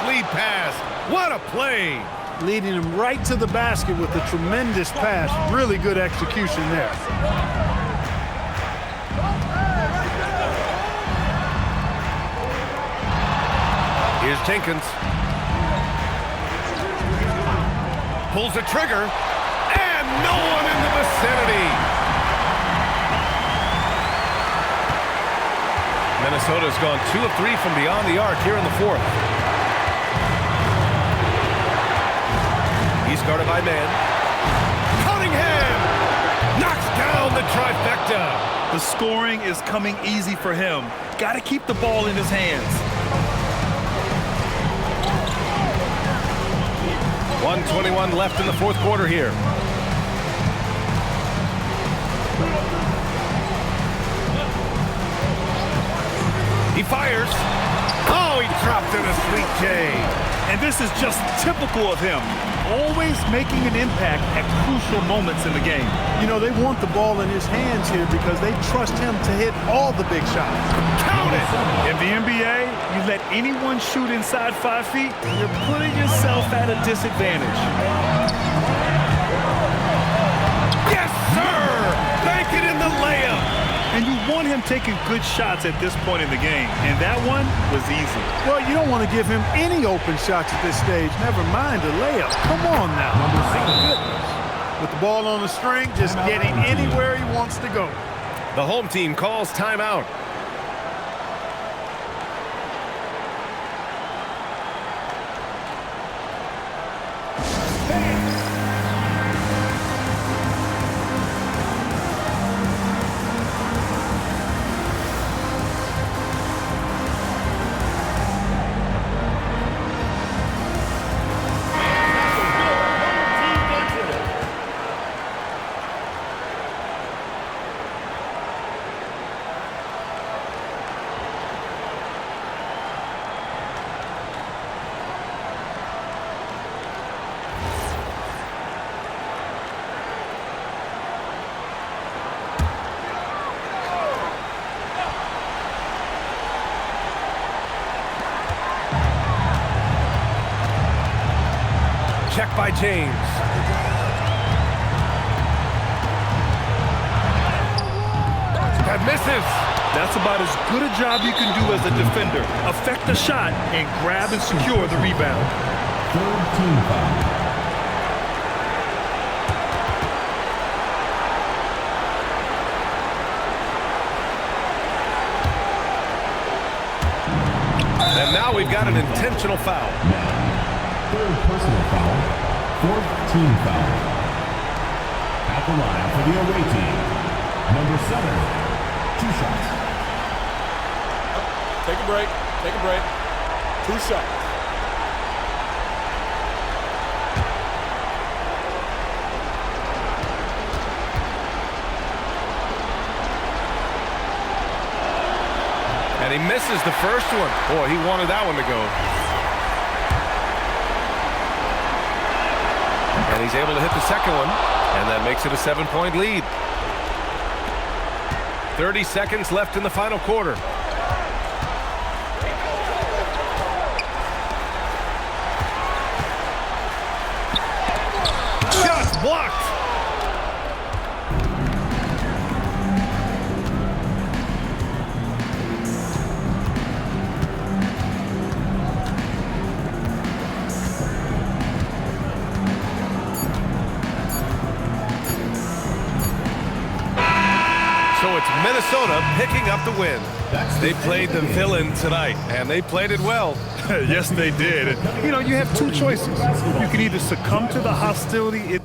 lead pass. What a play. Leading him right to the basket with a tremendous pass. Really good execution there. Here's Jenkins. Pulls the trigger, and no one in the vicinity. Minnesota's gone 2 of 3 from beyond the arc here in the fourth. He's guarded by man. Cunningham knocks down the trifecta. The scoring is coming easy for him. Got to keep the ball in his hands. 1:21 left in the fourth quarter here. He fires. Oh, he dropped in a sweet J. And this is just typical of him. Always making an impact at crucial moments in the game. You know, they want the ball in his hands here because they trust him to hit all the big shots. Count it! In the NBA, you let anyone shoot inside 5 feet, you're putting yourself at a disadvantage. Yes, sir! Bank it in the layup. And you want him taking good shots at this point in the game, and that one was easy. Well, you don't want to give him any open shots at this stage, never mind a layup. Come on now. Thank goodness. With the ball on the string, just getting anywhere he wants to go. The home team calls timeout. Check by James. That misses. That's about as good a job you can do as a defender. Affect the shot and grab and secure the rebound. Third team foul. And now we've got an intentional foul. Third personal foul. Fourth team foul. At the line for the away team. Number 7. 2 shots. Take a break. Take a break. 2 shots. And he misses the first one. Boy, he wanted that one to go. And he's able to hit the second one, and that makes it a 7-point lead. 30 seconds left in the final quarter. Shot blocked. So it's Minnesota picking up the win. They played the villain tonight, and they played it well. Yes, they did. You know, you have 2 choices. You can either succumb to the hostility.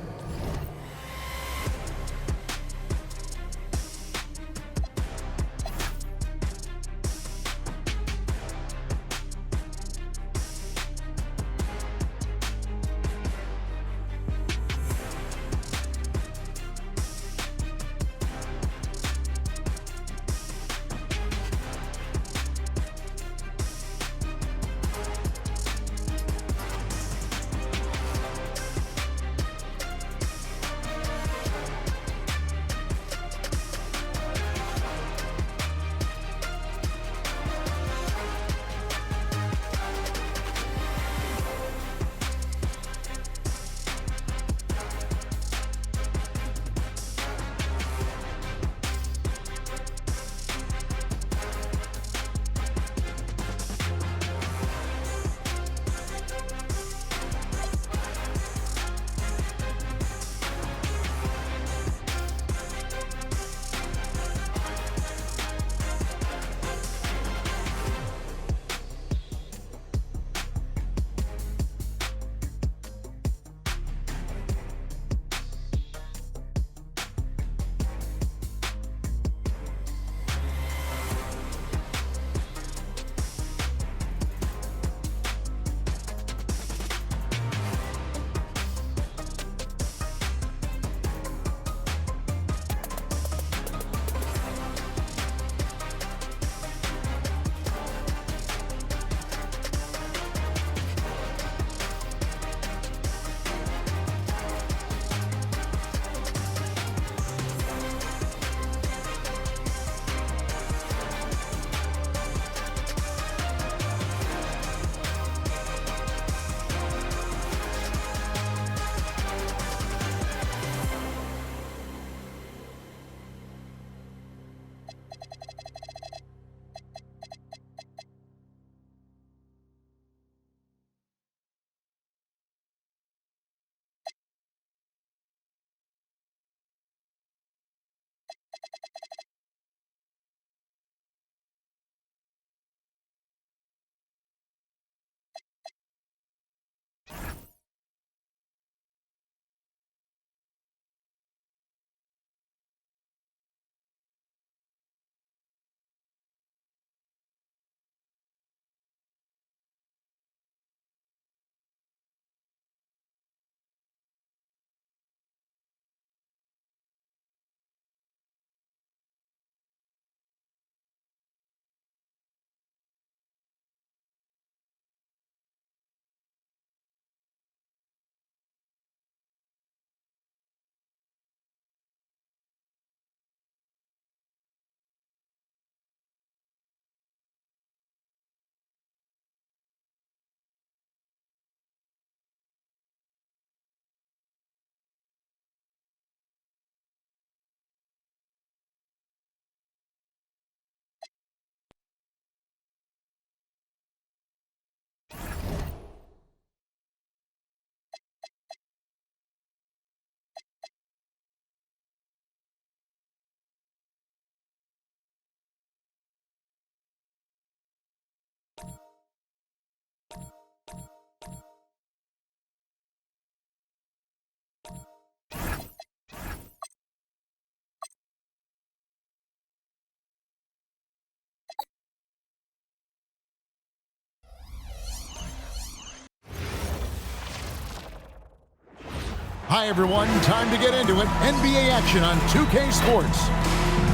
Hi, everyone. Time to get into it. NBA action on 2K Sports.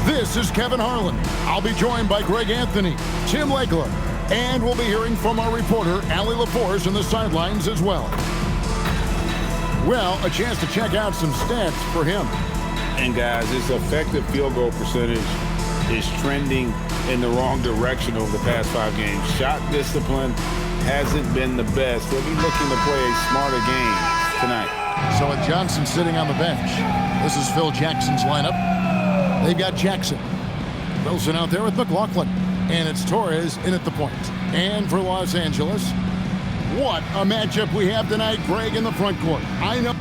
This is Kevin Harlan. I'll be joined by Greg Anthony, Tim Legler, and we'll be hearing from our reporter, Allie LaForce, in the sidelines as well. Well, a chance to check out some stats for him. And guys, his effective field goal percentage is trending in the wrong direction over the past 5 games. Shot discipline hasn't been the best. They'll be looking to play a smarter game tonight. So with Johnson sitting on the bench, this is Phil Jackson's lineup. They've got Jackson. Wilson out there with McLaughlin. And it's Torres in at the point. And for Los Angeles, what a matchup we have tonight, Greg, in the front court. I know.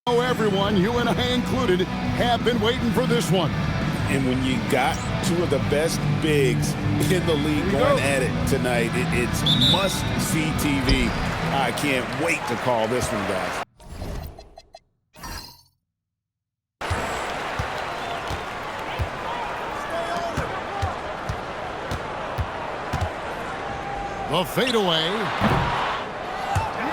Everyone, you and I included, have been waiting for this one. And when you got 2 of the best bigs in the league going at it tonight, it's must-see TV. I can't wait to call this one, guys. The fadeaway.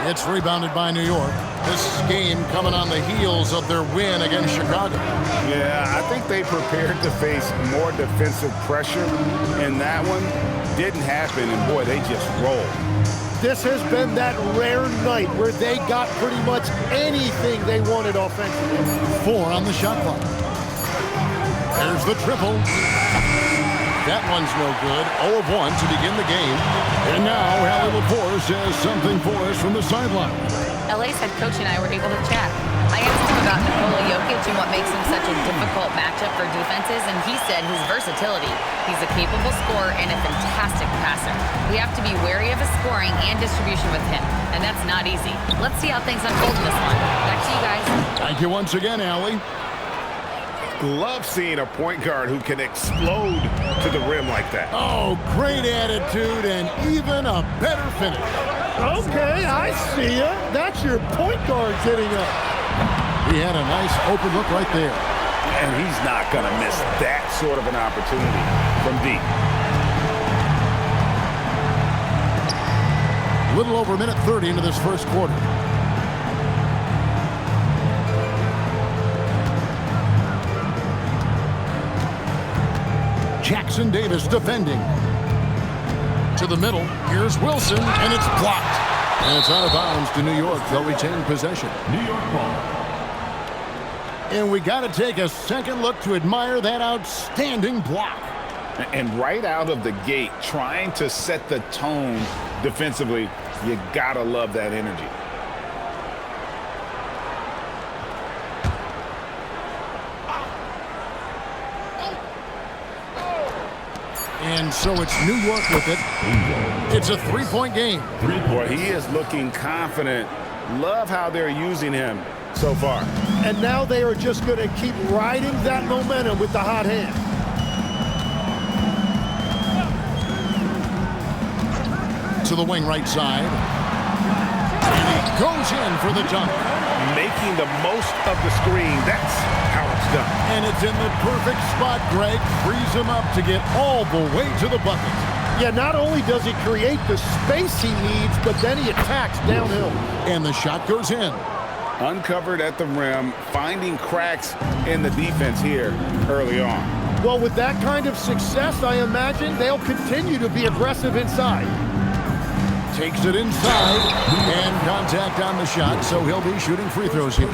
It's rebounded by New York. This game coming on the heels of their win against Chicago. Yeah, I think they prepared to face more defensive pressure, and that one didn't happen, and boy, they just rolled. This has been that rare night where they got pretty much anything they wanted offensively. 4 on the shot clock. There's the triple. That one's no good. 0 of 1 to begin the game. And now Allie LaForce has something for us from the sideline. LA's head coach and I were able to chat. I asked him about Nikola Jokic and what makes him such a difficult matchup for defenses, and he said his versatility. He's a capable scorer and a fantastic passer. We have to be wary of his scoring and distribution with him, and that's not easy. Let's see how things unfold in this one. Back to you guys. Thank you once again, Allie. Love seeing a point guard who can explode to the rim like that. Oh, great attitude and even a better finish. Okay, I see ya. That's your point guard getting up. He had a nice open look right there. And he's not going to miss that sort of an opportunity from deep. A little over a minute 30 into this first quarter. Jackson Davis defending. To the middle. Here's Wilson, and it's blocked. And it's out of bounds to New York. They'll retain possession. New York ball. And we got to take a second look to admire that outstanding block. And right out of the gate, trying to set the tone defensively, you got to love that energy. And so it's New York with it. It's a 3-point game. Boy, he is looking confident. Love how they're using him so far. And now they are just going to keep riding that momentum with the hot hand. To the wing right side. Goes in for the dunk. Making the most of the screen. That's how it's done. And it's in the perfect spot, Greg. Frees him up to get all the way to the bucket. Yeah, not only does he create the space he needs, but then he attacks downhill. And the shot goes in. Uncovered at the rim, finding cracks in the defense here early on. Well, with that kind of success, I imagine they'll continue to be aggressive inside. Takes it inside, and contact on the shot, so he'll be shooting free throws here.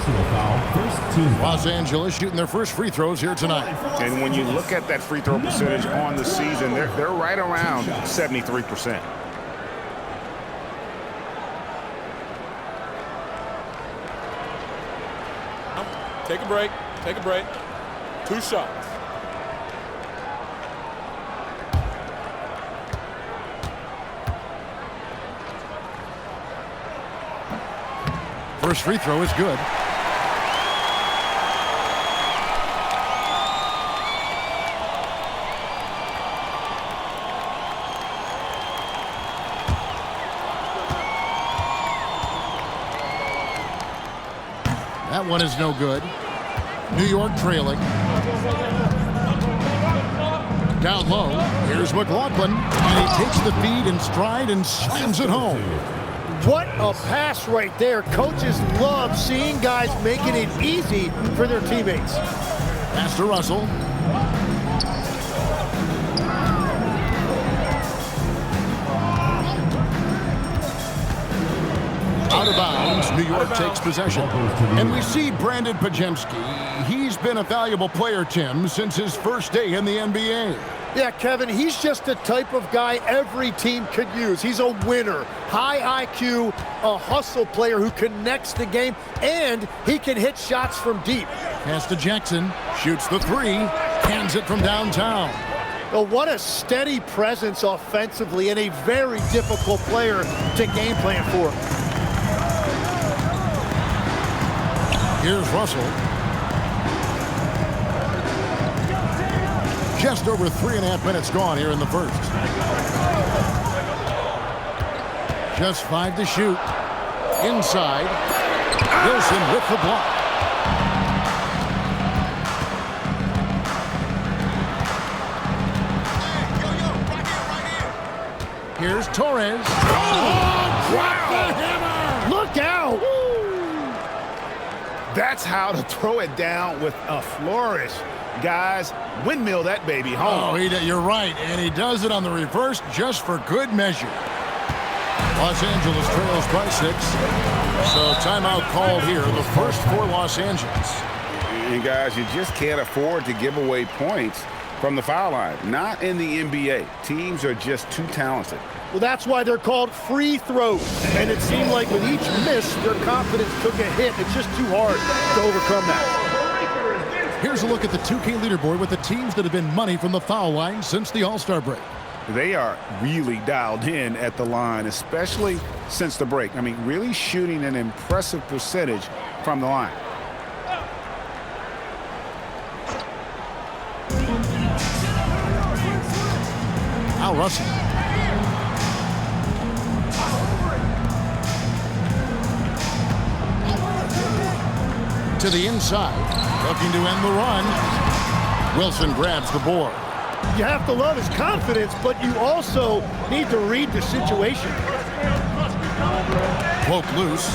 Los Angeles shooting their first free throws here tonight. And when you look at that free throw percentage on the season, they're right around 73%. Take a break. Take a break. 2 shots. First free throw is good. That one is no good. New York trailing. Down low, here's McLaughlin, and he takes the feed in stride and slams it home. What a pass right there. Coaches love seeing guys making it easy for their teammates. Pass to Russell. Out of bounds, New York takes possession. And we see Brandon Pajemski. He's been a valuable player, Tim, since his first day in the NBA. Yeah, Kevin, he's just the type of guy every team could use. He's a winner, high IQ, a hustle player who connects the game, and he can hit shots from deep. Pass to Jackson, shoots the three, hands it from downtown. Well, what a steady presence offensively and a very difficult player to game plan for. Here's Russell. Just over 3.5 minutes gone here in the first. Just 5 to shoot. Inside. Wilson with the block. Here's Torres. Oh, drop the hammer! Look out! That's how to throw it down with a flourish. Guys, windmill that baby home. Oh, you're right, and he does it on the reverse just for good measure. Los Angeles trails by 6. So timeout called here, the first for Los Angeles. And guys, you just can't afford to give away points from the foul line. Not in the NBA. Teams are just too talented. Well, that's why they're called free throws. And it seemed like with each miss, their confidence took a hit. It's just too hard to overcome that. Here's a look at the 2K leaderboard with the teams that have been money from the foul line since the All-Star break. They are really dialed in at the line, especially since the break. I mean, really shooting an impressive percentage from the line. Al Russell. To the inside, looking to end the run. Wilson grabs the board. You have to love his confidence, but you also need to read the situation. Woke loose.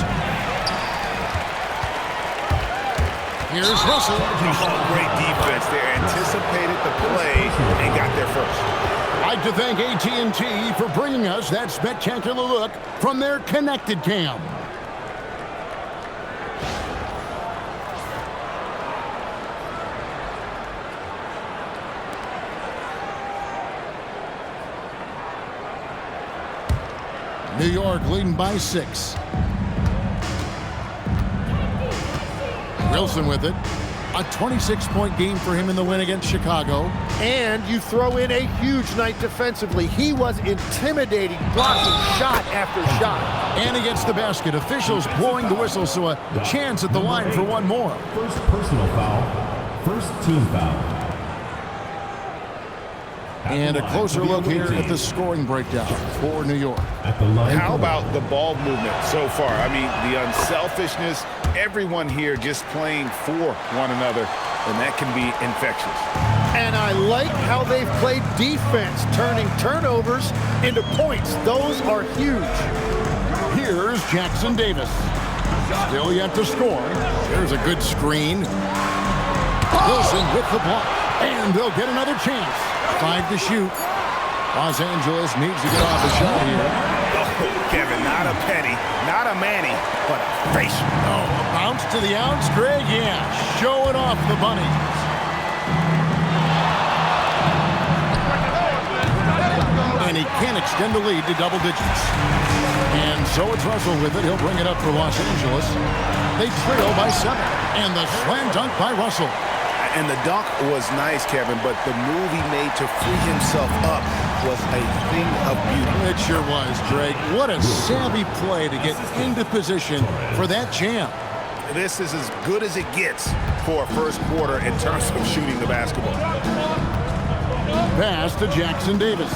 Here's Russell. Oh, great defense there. Anticipated the play and got there first. I'd like to thank AT&T for bringing us that spectacular look from their connected cam. New York leading by 6. Wilson with it. A 26-point game for him in the win against Chicago. And you throw in a huge night defensively. He was intimidating, blocking shot after shot. And he gets the basket. Officials blowing the whistle, so a chance at the line for one more. First personal foul. First team foul. And a closer look here at the scoring breakdown for New York. How about the ball movement so far? I mean, the unselfishness, everyone here just playing for one another, and that can be infectious. And I like how they've played defense, turning turnovers into points. Those are huge. Here's Jackson Davis. Still yet to score. There's a good screen. Wilson with the block. And they'll get another chance. 5 to shoot. Los Angeles needs to get off a shot here. Oh, Kevin, not a penny, not a Manny, but a facial. Oh, a bounce to the outs, Greg. Yeah, showing off the bunny. And he can extend the lead to double digits. And so it's Russell with it. He'll bring it up for Los Angeles. They trail by 7. And the slam dunk by Russell. And the dunk was nice, Kevin, but the move he made to free himself up was a thing of beauty. It sure was, Greg. What a savvy play to get into position for that jam. This is as good as it gets for a first quarter in terms of shooting the basketball. Pass to Jackson Davis.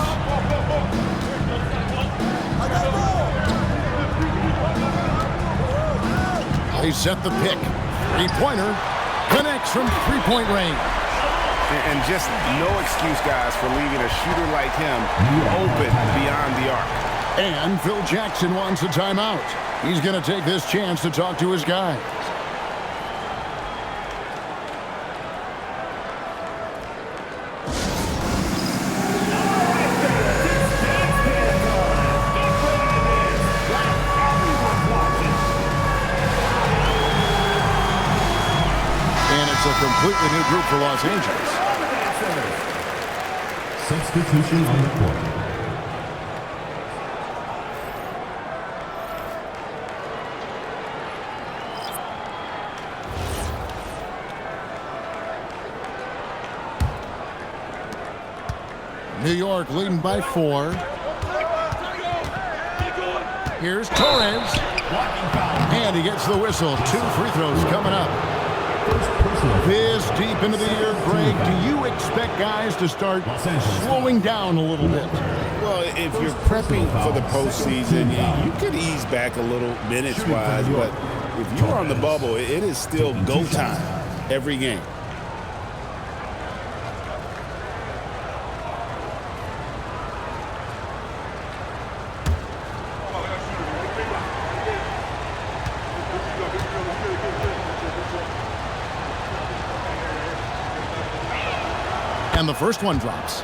They set the pick. Three-pointer. Connects from three-point range. And just no excuse, guys, for leaving a shooter like him open beyond the arc. And Phil Jackson wants a timeout. He's going to take this chance to talk to his guys. Completely new group for Los Angeles. Substitution on the court. New York leading by 4. Here's Torres. And he gets the whistle. 2 free throws coming up. This deep into the year, Greg, do you expect guys to start slowing down a little bit? Well, if you're prepping for the postseason, you could ease back a little minutes-wise, but if you're on the bubble, it is still go time every game. And the first one drops.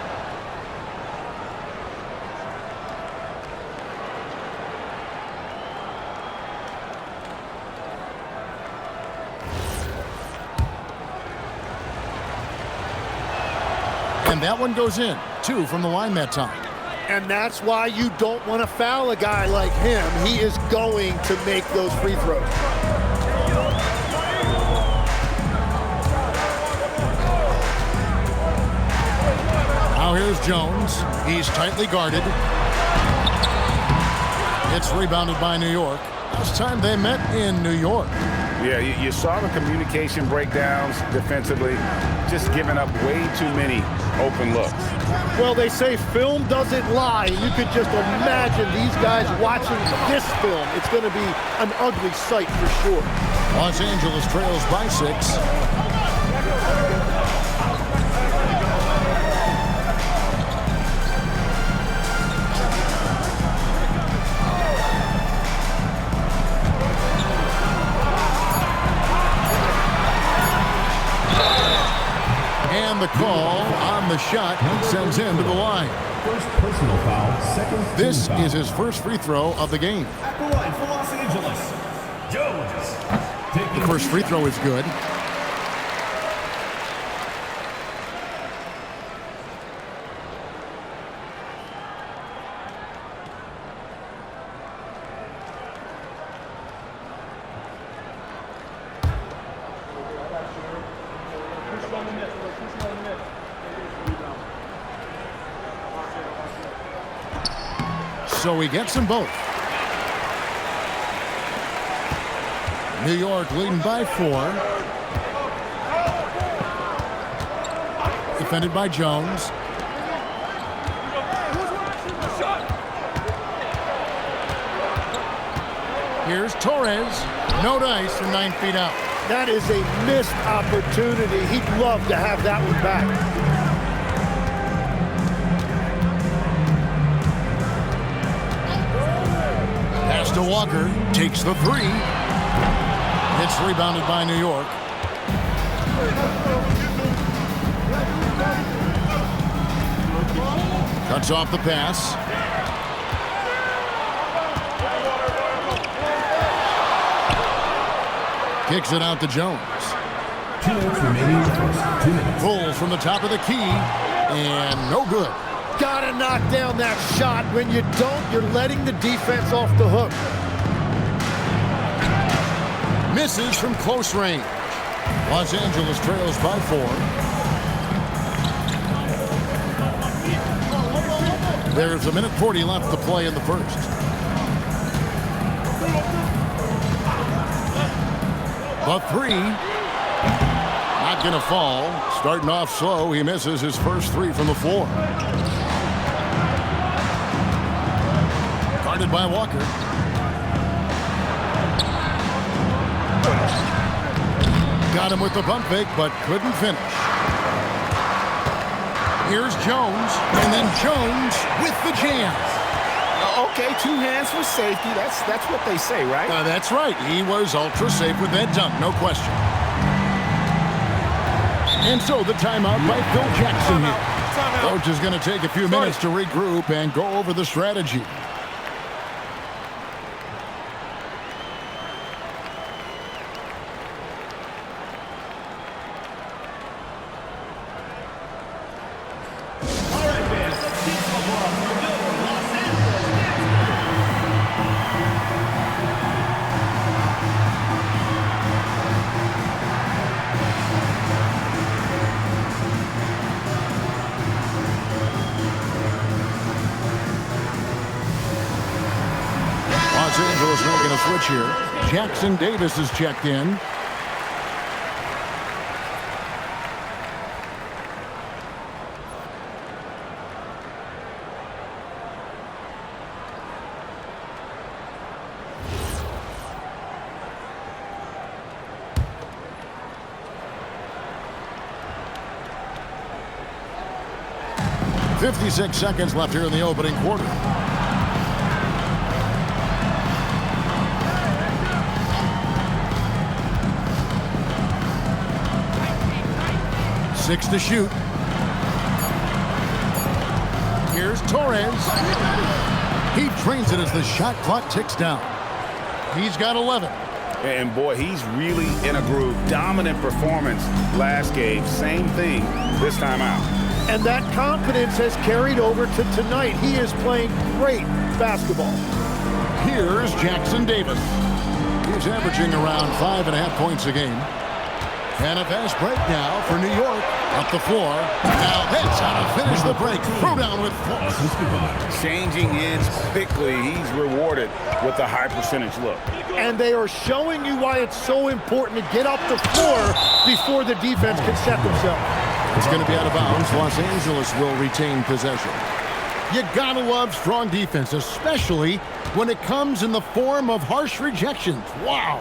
And that one goes in. 2 from the line that time. And that's why you don't want to foul a guy like him. He is going to make those free throws. Now here's Jones. He's tightly guarded. It's rebounded by New York. Last time they met in New York. Yeah, you saw the communication breakdowns defensively, just giving up way too many open looks. Well, they say film doesn't lie. You could just imagine these guys watching this film. It's going to be an ugly sight for sure. Los Angeles trails by 6. And the call on the shot sends him to the line. First personal foul, second. This is his first free throw of the game. At the line for Los Angeles, Jones. The first free throw is good. So he gets them both. New York leading by 4. Defended by Jones. Here's Torres. No dice from 9 feet out. That is a missed opportunity. He'd love to have that one back. Pass to Walker. Takes the 3. It's rebounded by New York. Cuts off the pass. Kicks it out to Jones. 2 minutes remaining in the first. 2 minutes. Pulls from the top of the key, and no good. Gotta knock down that shot. When you don't, you're letting the defense off the hook. Misses from close range. Los Angeles trails by 4. There's a minute 40 left to play in the first. The 3. Not going to fall. Starting off slow, he misses his first 3 from the floor. Guarded by Walker. Got him with the pump fake, but couldn't finish. Here's Jones, and then Jones with the jam. Okay, 2 hands for safety. That's what they say, right? That's right. He was ultra safe with that dunk, no question. And so the timeout by Phil Jackson here. Coach is going to take a few minutes to regroup and go over the strategy. Los Angeles making a switch here. Jackson Davis is checked in. .56 seconds left here in the opening quarter. Six to shoot. Here's Torres. He drains it as the shot clock ticks down. He's got 11. And boy, he's really in a groove. Dominant performance last game. Same thing this time out. And that confidence has carried over to tonight. He is playing great basketball. Here's Jackson Davis. He's averaging around 5.5 points a game. And a fast break now for New York. Up the floor. Now that's how to finish the break. Throw down with force. Changing ends quickly. He's rewarded with a high percentage look. And they are showing you why it's so important to get up the floor before the defense can set themselves. It's going to be out of bounds. Los Angeles will retain possession. You gotta love strong defense, especially when it comes in the form of harsh rejections. Wow.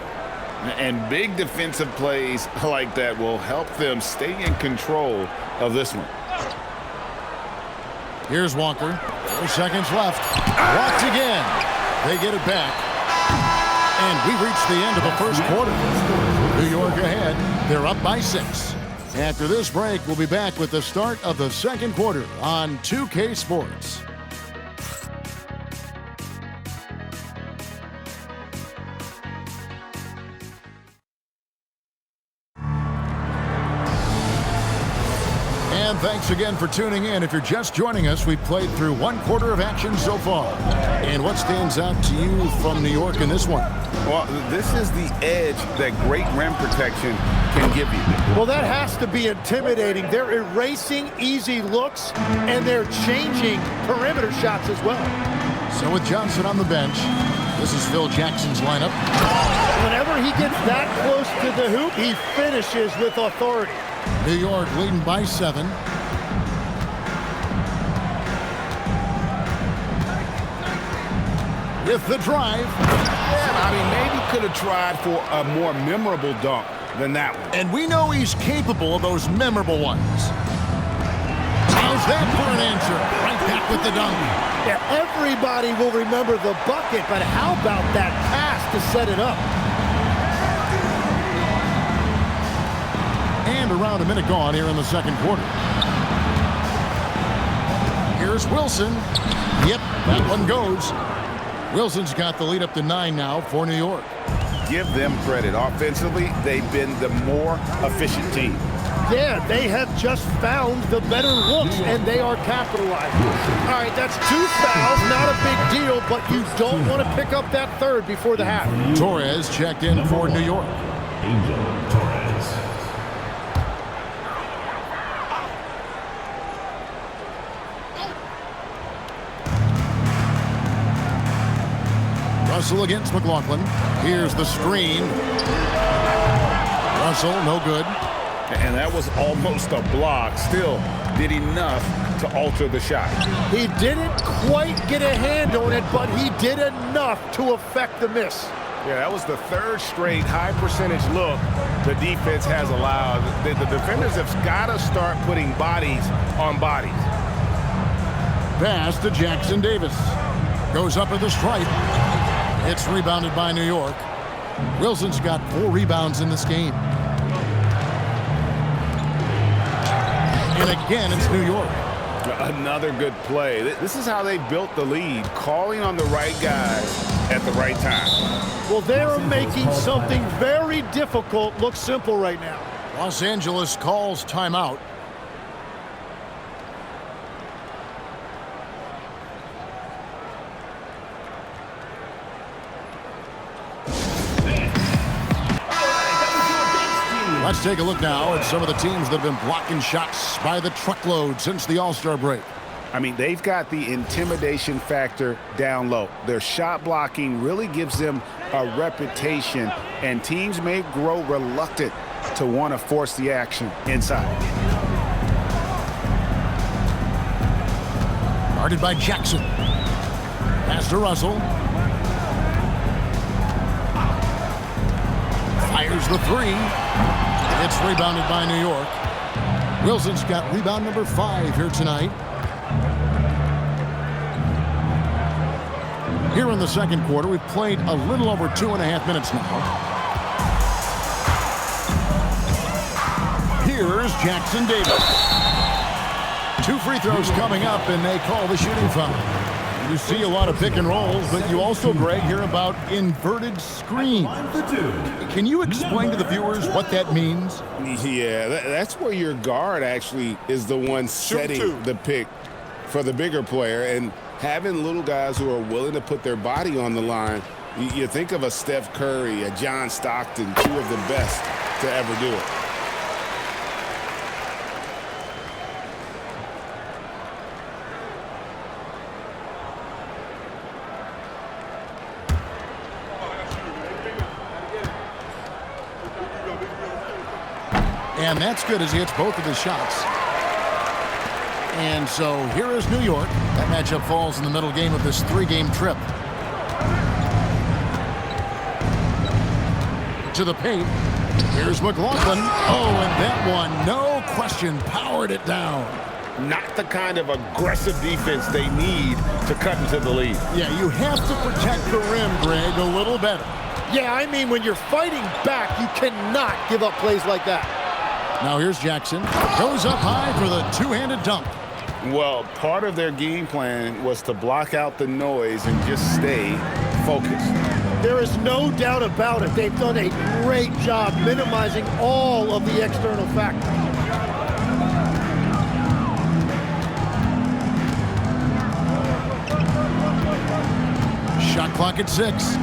And big defensive plays like that will help them stay in control of this one. Here's Walker. 3 seconds left. Blocked again. They get it back. And we reach the end of the first quarter. New York ahead. They're up by 6. After this break, we'll be back with the start of the second quarter on 2K Sports. And thanks again for tuning in. If you're just joining us, we've played through 1 quarter of action so far. And what stands out to you from New York in this one? Well, this is the edge that great rim protection can give you. Well, that has to be intimidating. They're erasing easy looks, and they're changing perimeter shots as well. So with Johnson on the bench, this is Phil Jackson's lineup. Whenever he gets that close to the hoop, he finishes with authority. New York leading by 7. with the drive. Yeah, I mean, maybe could have tried for a more memorable dunk than that one. And we know he's capable of those memorable ones. How's that for an answer? Right back with the dunk. Yeah, everybody will remember the bucket, but how about that pass to set it up? And around a minute gone here in the second quarter. Here's Wilson. Yep, that one goes. Wilson's got the lead up to 9 now for New York. Give them credit. Offensively, they've been the more efficient team. Yeah, they have just found the better looks, and they are capitalizing. All right, that's 2 fouls, not a big deal, but you don't want to pick up that third before the half. Torres checked in for New York. Angel Torres. Russell against McLaughlin. Here's the screen. Russell, no good. And that was almost a block. Still did enough to alter the shot. He didn't quite get a hand on it, but he did enough to affect the miss. Yeah, that was the 3rd straight high percentage look the defense has allowed. The defenders have got to start putting bodies on bodies. Pass to Jackson Davis. Goes up at the stripe. It's rebounded by New York. Wilson's got 4 rebounds in this game. And again, it's New York. Another good play. This is how they built the lead, calling on the right guys at the right time. Well, they're making something very difficult look simple right now. Los Angeles calls timeout. Let's take a look now at some of the teams that have been blocking shots by the truckload since the All-Star break. I mean, they've got the intimidation factor down low. Their shot blocking really gives them a reputation, and teams may grow reluctant to want to force the action inside. Guarded by Jackson. Pass to Russell. Fires the 3. It's rebounded by New York. Wilson's got rebound number 5 here tonight. Here in the second quarter, we've played a little over 2.5 minutes now. Here's Jackson Davis. 2 free throws coming up, and they call the shooting foul. You see a lot of pick and rolls, but you also, Greg, hear about inverted screens. Can you explain to the viewers what that means? Yeah, that's where your guard actually is the one setting the pick for the bigger player, and having little guys who are willing to put their body on the line. You think of a Steph Curry, a John Stockton, 2 of the best to ever do it. And that's good as he hits both of his shots. And so here is New York. That matchup falls in the middle game of this 3-game trip. To the paint. Here's McLaughlin. Oh, and that one, no question, powered it down. Not the kind of aggressive defense they need to cut into the lead. Yeah, you have to protect the rim, Greg, a little better. Yeah, I mean, when you're fighting back, you cannot give up plays like that. Now here's Jackson. Goes up high for the 2-handed dunk. Well, part of their game plan was to block out the noise and just stay focused. There is no doubt about it. They've done a great job minimizing all of the external factors. Shot clock at 6.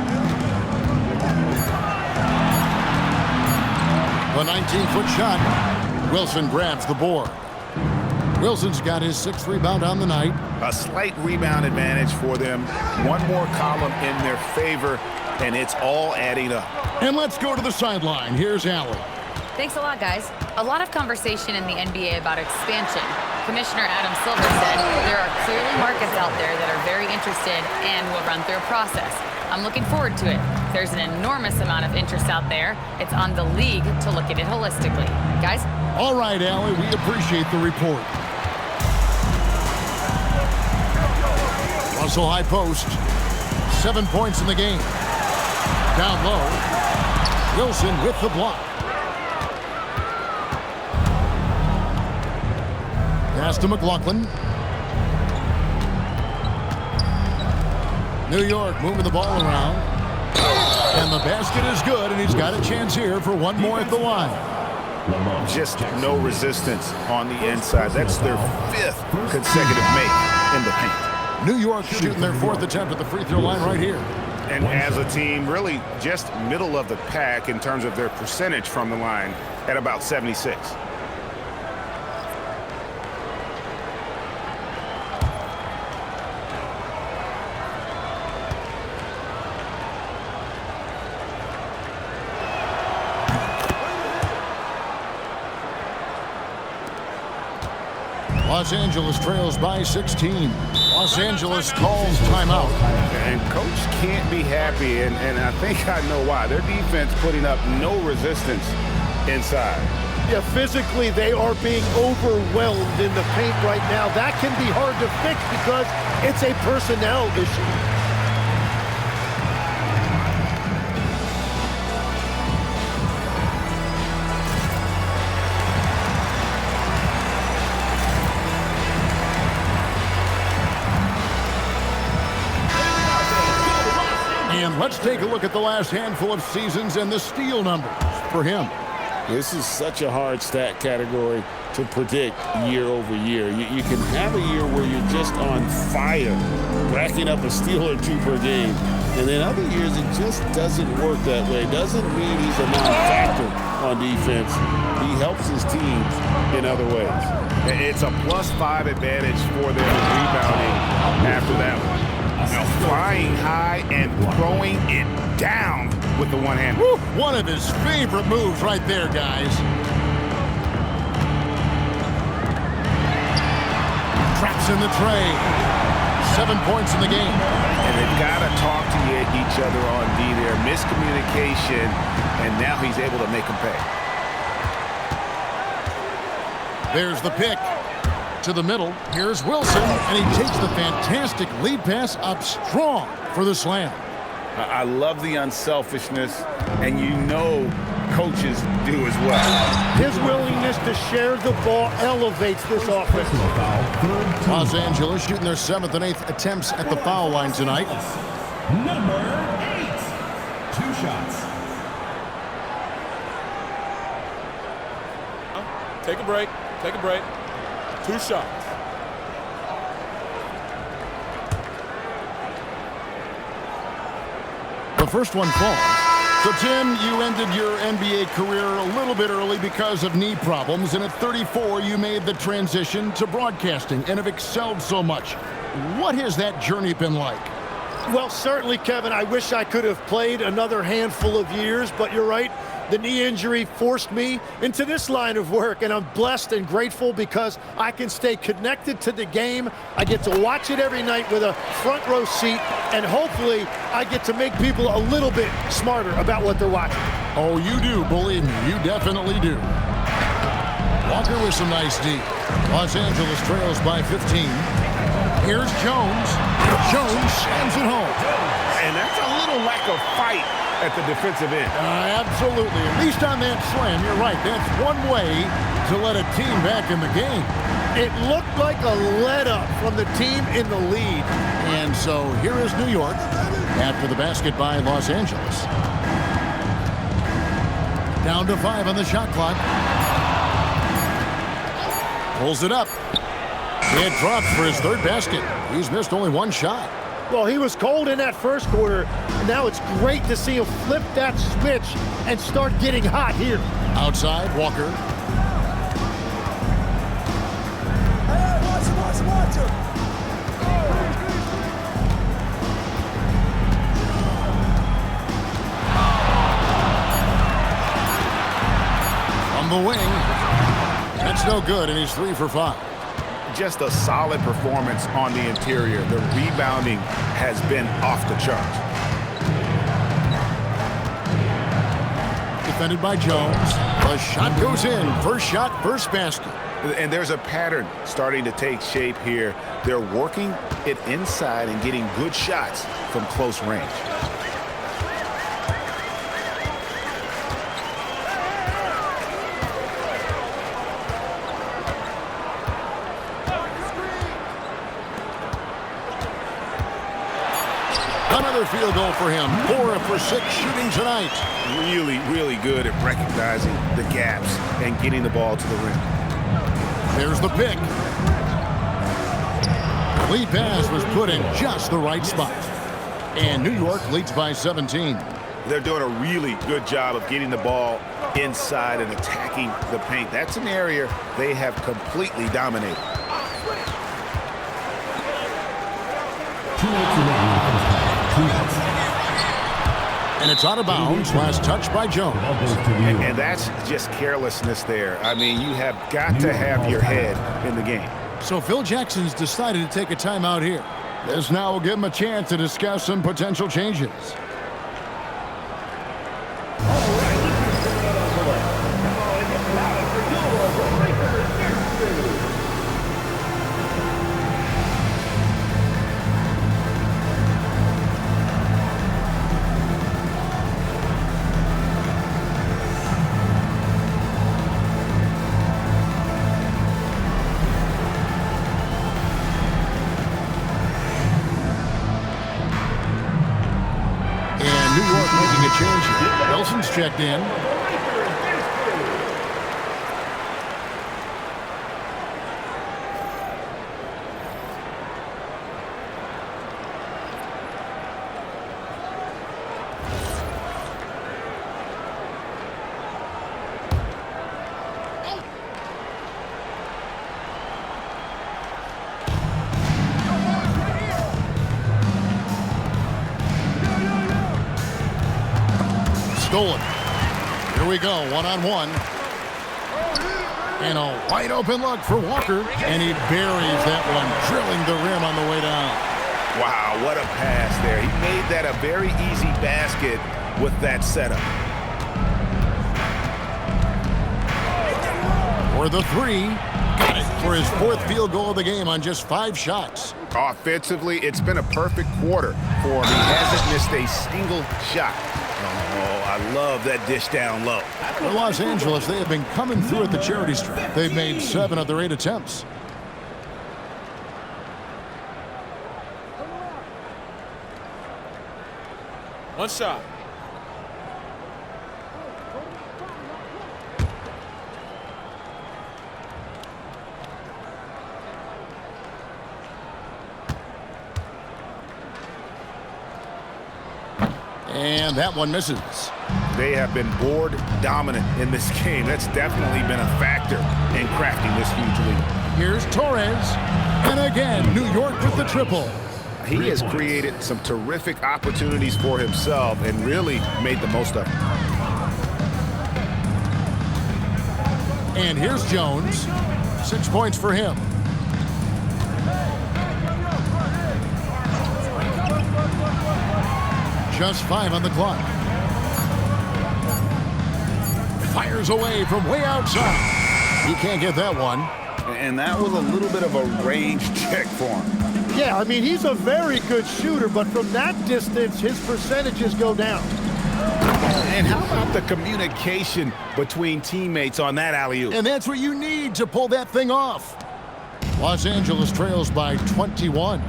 The 19-foot shot. Wilson grabs the board. Wilson's got his 6th rebound on the night. A slight rebound advantage for them. One more column in their favor, and it's all adding up. And let's go to the sideline. Here's Allen. Thanks a lot, guys. A lot of conversation in the NBA about expansion. Commissioner Adam Silver said there are clearly markets out there that are very interested and will run through a process. I'm looking forward to it. There's an enormous amount of interest out there. It's on the league to look at it holistically. Guys? All right, Allie, we appreciate the report. Russell high post. 7 points in the game. Down low. Wilson with the block. Pass to McLaughlin. New York moving the ball around. And the basket is good, and he's got a chance here for one more at the line. Just no resistance on the inside. That's their 5th consecutive make in the paint. New York shooting their 4th attempt at the free throw line right here. And as a team, really just middle of the pack in terms of their percentage from the line at about 76. Los Angeles trails by 16. Los Angeles calls timeout. And coach can't be happy, and I think I know why. Their defense putting up no resistance inside. Yeah, physically they are being overwhelmed in the paint right now. That can be hard to fix because it's a personnel issue. And let's take a look at the last handful of seasons and the steal numbers for him. This is such a hard stat category to predict year over year. You can have a year where you're just on fire, racking up a steal or 2 per game. And then other years, it just doesn't work that way. Doesn't mean he's a non-factor on defense. He helps his teams in other ways. It's a +5 advantage for them rebounding after that one. Now flying high and throwing it down with the one hand. Woo! One of his favorite moves right there, guys. Traps in the tray. 7 points in the game. And they've got to talk to each other on D there. Miscommunication, and now he's able to make them pay. There's the pick. To the middle. Here's Wilson, and he takes the fantastic lead pass up strong for the slam. I love the unselfishness, and you know coaches do as well. His willingness to share the ball elevates this offense. Los Angeles shooting their 7th and 8th attempts at the foul line tonight. Number 8. 2 shots. Take a break. Take a break. 2 shots. The first one falls. So, Tim, you ended your NBA career a little bit early because of knee problems, and at 34, you made the transition to broadcasting and have excelled so much. What has that journey been like? Well, certainly, Kevin, I wish I could have played another handful of years, but you're right. The knee injury forced me into this line of work, and I'm blessed and grateful because I can stay connected to the game. I get to watch it every night with a front row seat, and hopefully I get to make people a little bit smarter about what they're watching. Oh, you do, believe me, you definitely do. Walker with some nice D. Los Angeles trails by 15. Here's Jones. Jones slams it home. And that's a little lack of fight at the defensive end. Absolutely. At least on that slam, you're right. That's one way to let a team back in the game. It looked like a let-up from the team in the lead. And so here is New York after the basket by Los Angeles. Down to 5 on the shot clock. Pulls it up. It drops for his 3rd basket. He's missed only 1 shot. Well, he was cold in that first quarter, and now it's great to see him flip that switch and start getting hot here. Outside, Walker. Hey, watch him. From the wing. That's no good, and he's 3 for 5. just a solid performance on the interior. The rebounding has been off the charts. Defended by Jones. The shot goes in. First shot, first basket. And there's a pattern starting to take shape here. They're working it inside and getting good shots from close range. Another field goal for him. 4 for 6 shooting tonight. Really, really good at recognizing the gaps and getting the ball to the rim. There's the pick. The lead pass was put in just the right spot. And New York leads by 17. They're doing a really good job of getting the ball inside and attacking the paint. That's an area they have completely dominated. 2 minutes remaining in the first half. 2 minutes. And it's out of bounds. Last touch by Jones. And that's just carelessness there. I mean, you have got to have your head in the game. So Phil Jackson's decided to take a timeout here. This now will give him a chance to discuss some potential changes. Nelson's checked in. Stolen. Here we go, one-on-one. And a wide open look for Walker. And he buries that one, drilling the rim on the way down. Wow, what a pass there. He made that a very easy basket with that setup. For the 3. Got it for his 4th field goal of the game on just 5 shots. Offensively, it's been a perfect quarter for him. He hasn't missed a single shot. Oh, I love that dish down low. For Los Angeles, they have been coming through at the charity stripe. They've made 7 of their 8 attempts. One shot. And that one misses. They have been board dominant in this game. That's definitely been a factor in crafting this huge lead. Here's Torres. And again, New York with the triple. He has created some terrific opportunities for himself and really made the most of them. And here's Jones. 6 points for him. Just 5 on the clock. Fires away from way outside. He can't get that one. And that was a little bit of a range check for him. Yeah, I mean, he's a very good shooter, but from that distance, his percentages go down. And how about the communication between teammates on that alley-oop? And that's what you need to pull that thing off. Los Angeles trails by 21.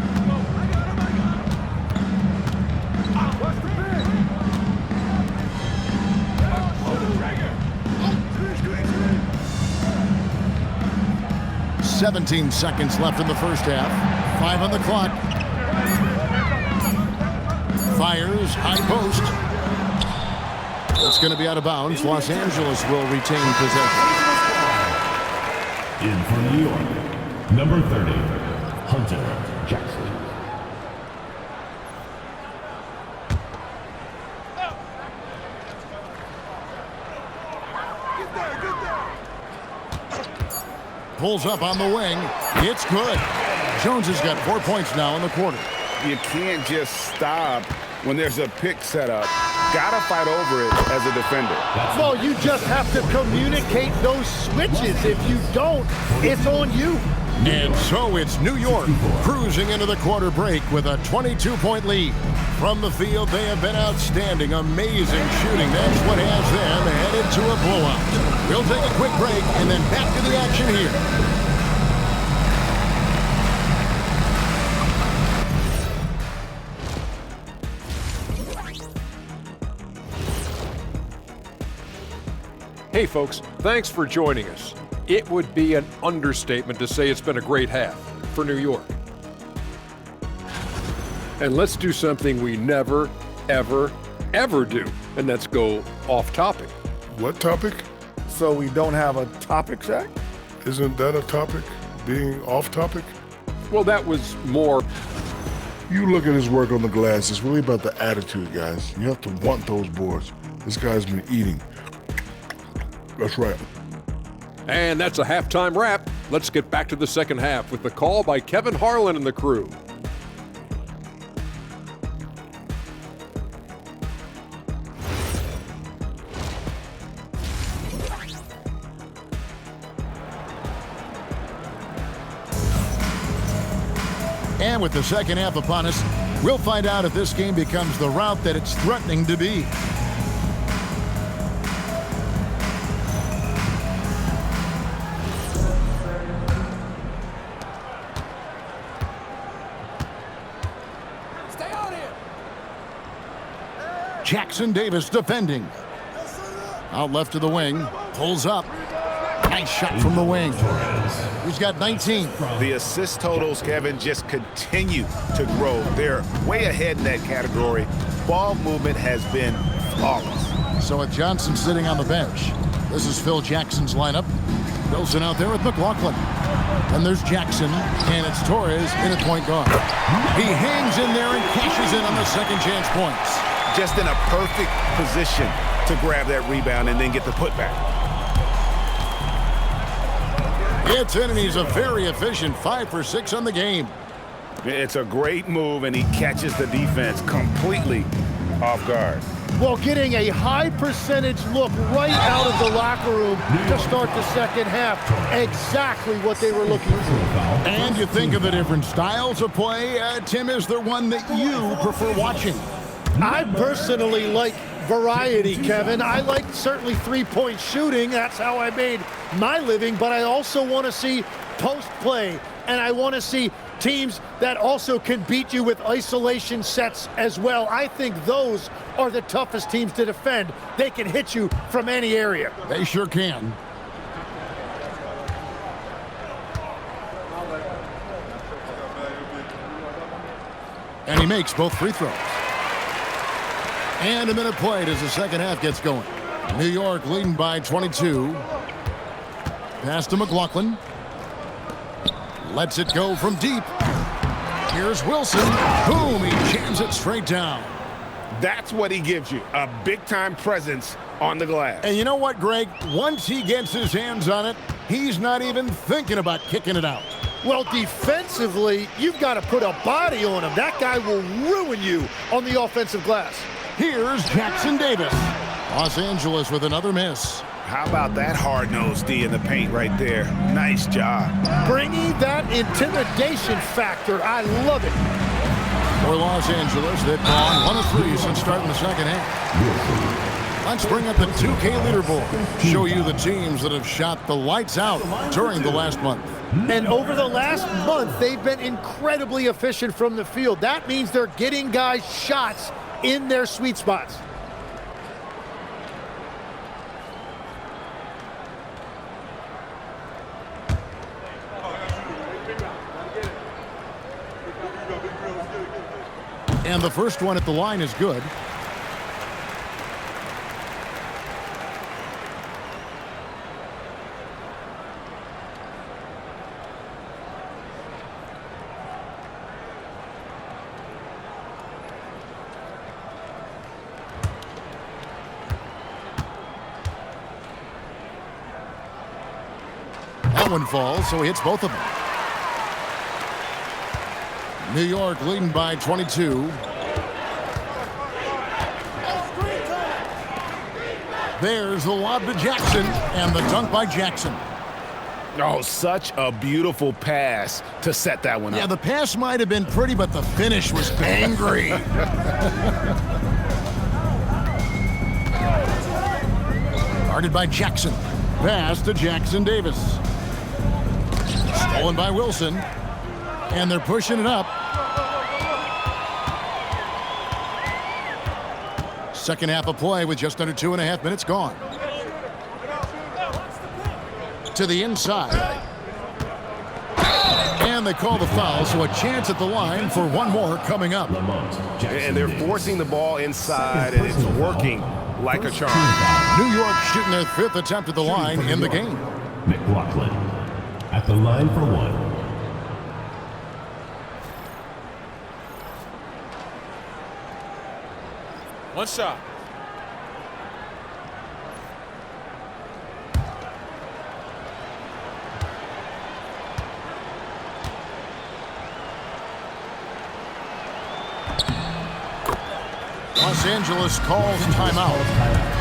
"17 seconds left in the first half. 5 on the clock. Fires, high post. It's going to be out of bounds. Los Angeles will retain possession. In for New York, number 30, Hunter Jackson. pulls up on the wing. It's good. Jones has got 4 points now in the quarter. You can't just stop when there's a pick set up. Gotta fight over it as a defender. Well, you just have to communicate those switches. If you don't, it's on you. And so it's New York cruising into the quarter break with a 22-point lead. From the field, they have been outstanding, amazing shooting. That's what has them headed to a blowout. We'll take a quick break and then back to the action here. Hey folks, thanks for joining us. It would be an understatement to say it's been a great half for New York. And let's do something we never, ever, ever do, and that's go off topic. What topic? So we don't have a topic, Shaq? Isn't that a topic? Being off topic? Well, that was more. You look at his work on the glass, it's really about the attitude, guys. You have to want those boards. This guy's been eating. That's right. And that's a halftime wrap. Let's get back to the second half with the call by Kevin Harlan and the crew. And with the second half upon us, we'll find out if this game becomes the rout that it's threatening to be. Jackson Davis defending. Out left to the wing. Pulls up. Nice shot from the wing. He's got 19. The assist totals, Kevin, just continue to grow. They're way ahead in that category. Ball movement has been flawless. So with Johnson sitting on the bench, this is Phil Jackson's lineup. Wilson out there with McLaughlin. And there's Jackson, and it's Torres in at point guard. He hangs in there and cashes in on the second chance points. Just in a perfect position to grab that rebound and then get the putback. It's in, and he's a very efficient 5 for 6 on the game. It's a great move, and he catches the defense completely off guard. Well, getting a high percentage look right out of the locker room to start the second half. Exactly what they were looking for. And you think of the different styles of play. Tim, is there one that you prefer watching? I personally like variety, Kevin. I like certainly three-point shooting. That's how I made my living. But I also want to see post play, and I want to see teams that also can beat you with isolation sets as well. I think those are the toughest teams to defend. They can hit you from any area. They sure can. And he makes both free throws. And a minute played as the second half gets going. New York leading by 22. Pass to McLaughlin. Lets it go from deep. Here's Wilson. Boom, he jams it straight down. That's what he gives you, a big-time presence on the glass. And you know what, Greg? Once he gets his hands on it, he's not even thinking about kicking it out. Well, defensively, you've got to put a body on him. That guy will ruin you on the offensive glass. Here's Jackson Davis. Los Angeles with another miss. How about that hard-nosed D in the paint right there? Nice job. Bringing that intimidation factor. I love it. For Los Angeles, they've gone 1 of 3 since starting the second half. Let's bring up the 2K leaderboard. Show you the teams that have shot the lights out during the last month. And over the last month, they've been incredibly efficient from the field. That means they're getting guys shots in their sweet spots. And the first one at the line is good. That one falls, so he hits both of them. New York leading by 22. There's the lob to Jackson, and the dunk by Jackson. Oh, such a beautiful pass to set that one up. Yeah, the pass might have been pretty, but the finish was angry. Guarded by Jackson. Pass to Jackson Davis. Stolen by Wilson. And they're pushing it up. Second half of play with just under 2.5 minutes gone. To the inside. And they call the foul, so a chance at the line for one more coming up. And they're forcing the ball inside, and it's working like a charm. New York shooting their 5th attempt at the line in the game. McLaughlin at the line for one. One shot. Los Angeles calls timeout.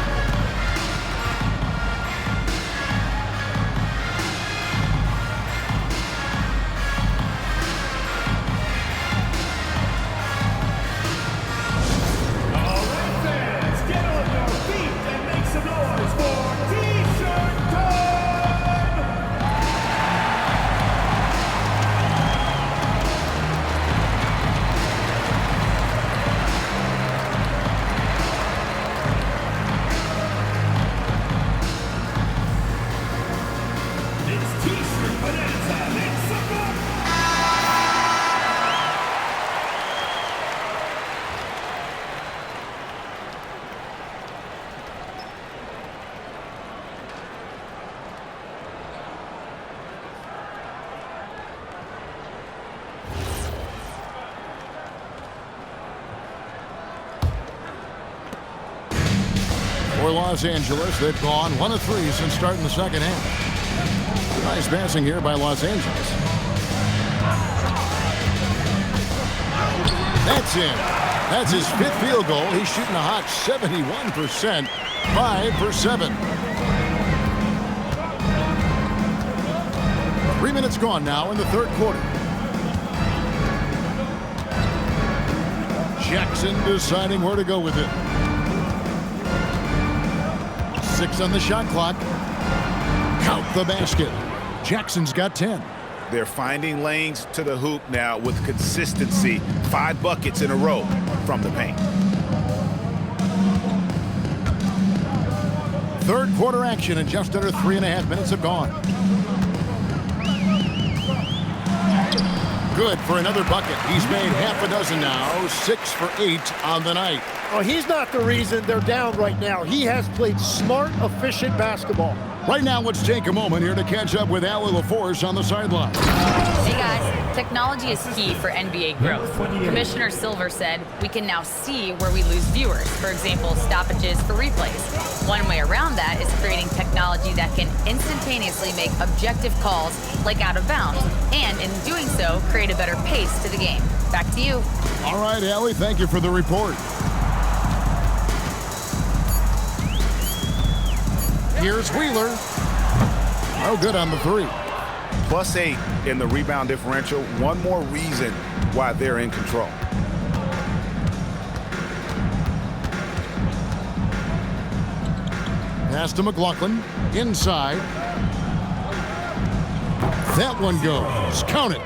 For Los Angeles, they've gone 1 of 3 since starting the second half. Nice passing here by Los Angeles. That's in. That's his 5th field goal. He's shooting a hot 71%, 5 for 7. 3 minutes gone now in the third quarter. Jackson deciding where to go with it. 6 on the shot clock. Count the basket. Jackson's got 10. They're finding lanes to the hoop now with consistency. 5 buckets in a row from the paint. Third quarter action, and just under 3.5 minutes have gone. Good for another bucket. He's made half a dozen now. 6 for 8 on the night. Oh, he's not the reason they're down right now. He has played smart, efficient basketball. Right now, let's take a moment here to catch up with Allie LaForce on the sideline. Hey guys, technology is key for NBA growth. Commissioner Silver said we can now see where we lose viewers. For example, stoppages for replays. One way around that is creating technology that can instantaneously make objective calls like out of bounds, and in doing so, create a better pace to the game. Back to you. All right, Allie, thank you for the report. Here's Wheeler. No good on the 3. +8 in the rebound differential. One more reason why they're in control. Pass to McLaughlin. Inside. That one goes. Count it.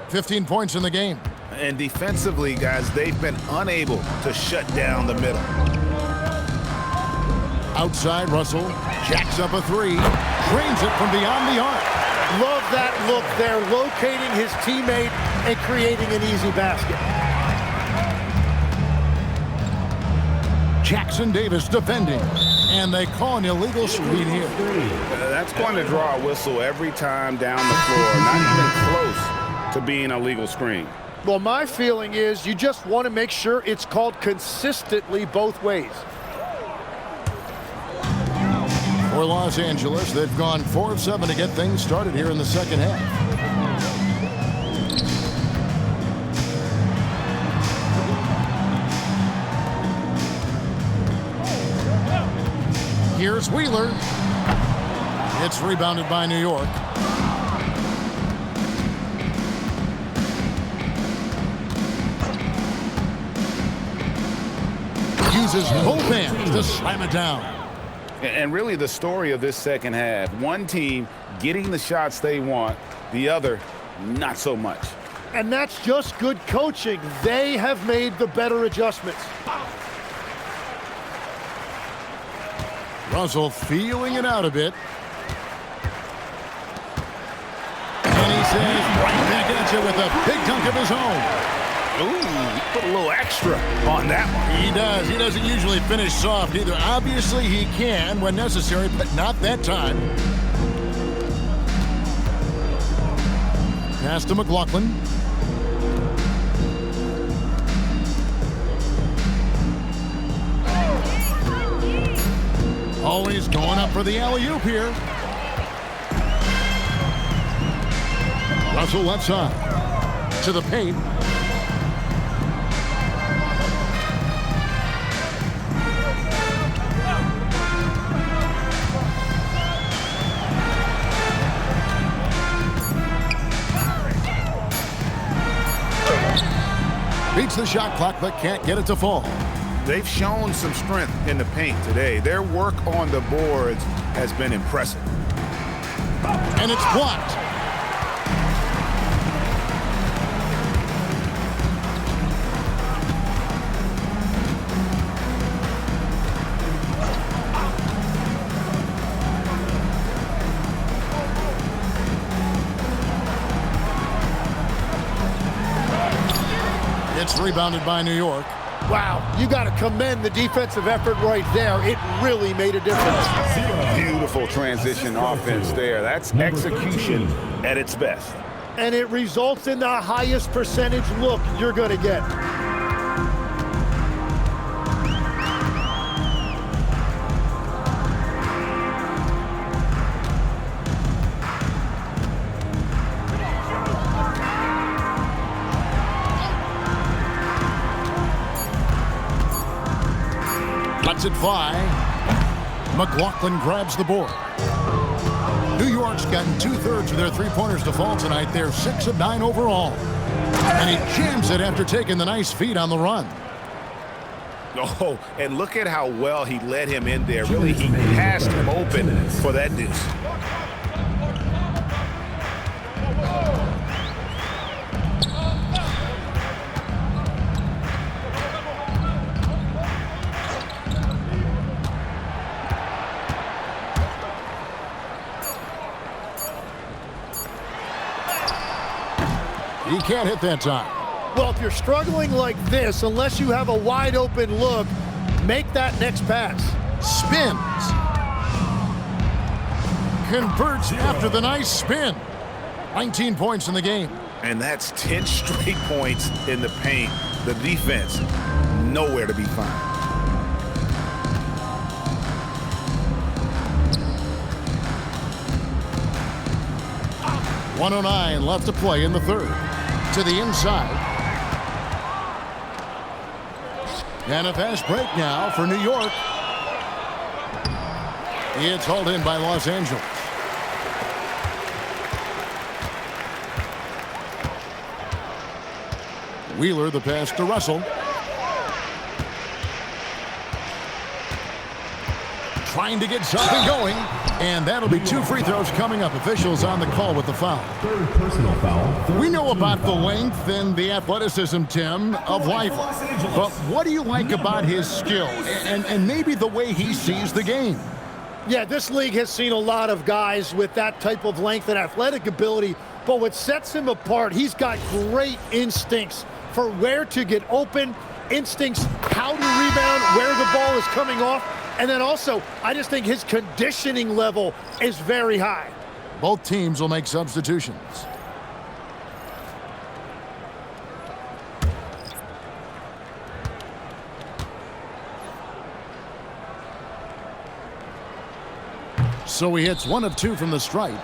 15 points in the game. And defensively, guys, they've been unable to shut down the middle. Outside, Russell jacks up a 3, drains it from beyond the arc. Love that look there, locating his teammate and creating an easy basket. Jackson Davis defending, and they call an illegal screen here. That's going to draw a whistle every time down the floor, not even close to being a legal screen. Well, my feeling is you just want to make sure it's called consistently both ways. For Los Angeles, they've gone 4 of 7 to get things started here in the second half. Here's Wheeler. It's rebounded by New York. Uses both hands to slam it down. And really the story of this second half, one team getting the shots they want, the other not so much. And that's just good coaching. They have made the better adjustments. Russell feeling it out a bit. And he says right back at you with a big dunk of his own. Ooh, put a little extra on that one. He does. He doesn't usually finish soft either. Obviously, he can when necessary, but not that time. Pass to McLaughlin. Always going up for the alley-oop here. Russell left side. To the paint. Beats the shot clock, but can't get it to fall. They've shown some strength in the paint today. Their work on the boards has been impressive. And it's blocked. It's rebounded by New York. Wow, you got to commend the defensive effort right there. It really made a difference. Beautiful transition offense there. That's execution at its best. And it results in the highest percentage look you're going to get. Lets it fly. McLaughlin grabs the board. New York's gotten 2/3 of their three-pointers to fall tonight. They're 6 of 9 overall. And he jams it after taking the nice feed on the run. Oh, and look at how well he led him in there. Really, he passed him open for that deuce. He can't hit that time. Well, if you're struggling like this, unless you have a wide open look, make that next pass. Spins. Converts after the nice spin. 19 points in the game. And that's 10 straight points in the paint. The defense, nowhere to be found. .109 left to play in the third. To the inside. And a fast break now for New York. It's hauled in by Los Angeles. Wheeler the pass to Russell. Trying to get something going. And that'll be 2 free throws coming up. Officials on the call with the foul. Third personal foul. We know about the length and the athleticism, Tim, of Leifert. But what do you like about his skill and maybe the way he sees the game? Yeah, this league has seen a lot of guys with that type of length and athletic ability, but what sets him apart, he's got great instincts for where to get open, instincts how to rebound, where the ball is coming off, and then also, I just think his conditioning level is very high. Both teams will make substitutions. So he hits 1 of 2 from the stripe.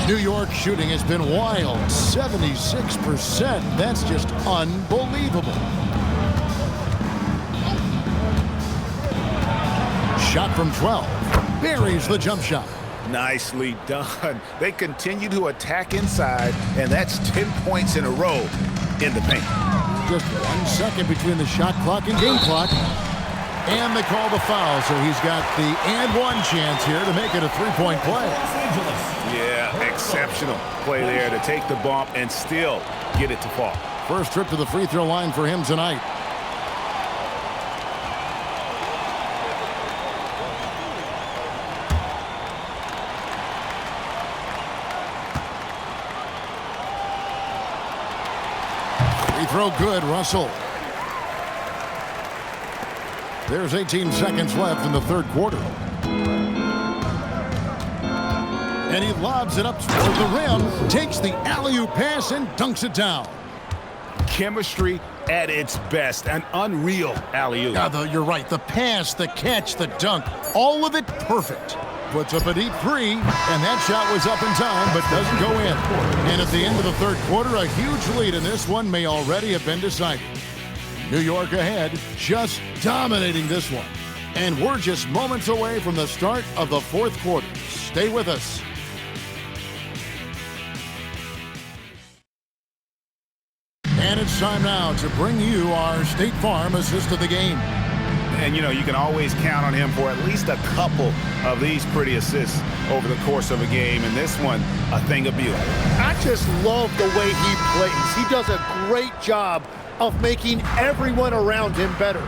New York shooting has been wild, 76%. That's just unbelievable. Shot from 12. Buries the jump shot. Nicely done. They continue to attack inside, and that's 10 points in a row in the paint. Just 1 second between the shot clock and game clock. And they call the foul, so he's got the and one chance here to make it a three-point play. Yeah, exceptional play there to take the bump and still get it to fall. First trip to the free throw line for him tonight. Free throw good, Russell. There's 18 seconds left in the third quarter. And he lobs it up toward the rim, takes the alley-oop pass and dunks it down. Chemistry at its best, an unreal alley-oop. You're right, the pass, the catch, the dunk, all of it perfect. Puts up a deep three, and that shot was up in time, but doesn't go in. And at the end of the third quarter, a huge lead in this one may already have been decided. New York ahead, just dominating this one. And we're just moments away from the start of the fourth quarter. Stay with us. And it's time now to bring you our State Farm assist of the game. And, you know, you can always count on him for at least a couple of these pretty assists over the course of a game. And this one, a thing of beauty. I just love the way he plays. He does a great job of making everyone around him better.